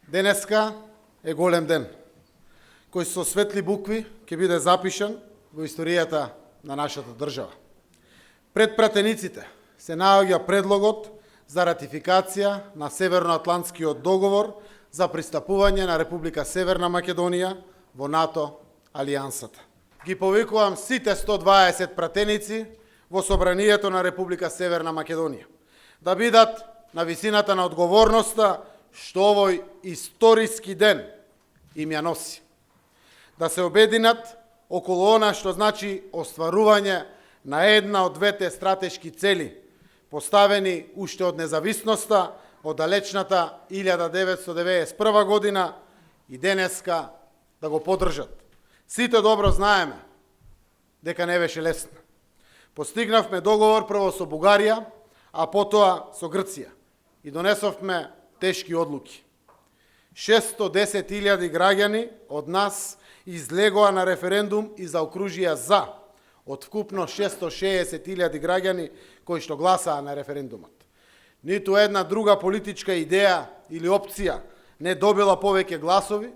Денеска е голем ден, кој со светли букви ќе биде запишан во историјата на нашата држава. Пред пратениците се наоѓа предлогот за ратификација на Северноатлантскиот договор за пристапување на Република Северна Македонија во НАТО алијансата. Ги повикувам сите 120 пратеници во Собранието на Република Северна Македонија да бидат на висината на одговорноста што овој историски ден им ја носи. Да се обединат околу она што значи остварување на една од двете стратешки цели, поставени уште од независноста, од далечната 1991 година и денеска да го поддржат. Сите добро знаеме дека не беше лесно. Постигнавме договор прво со Бугарија, а потоа со Грција и донесовме тешки одлуки. 610.000 граѓани од нас излегоа на референдум и заокружија за, од вкупно 660.000 граѓани кои што гласаа на референдумот. Ниту една друга политичка идеја или опција не добила повеќе гласови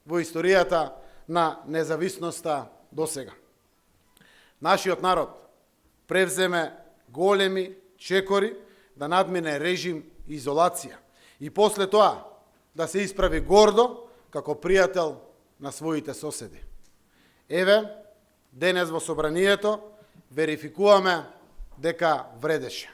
во историјата на независноста досега. Нашиот народ превземе големи чекори да надмине режим и изолација и после тоа да се исправи гордо како пријател на своите соседи. Еве, денес во Собранието верификуваме дека вредеше.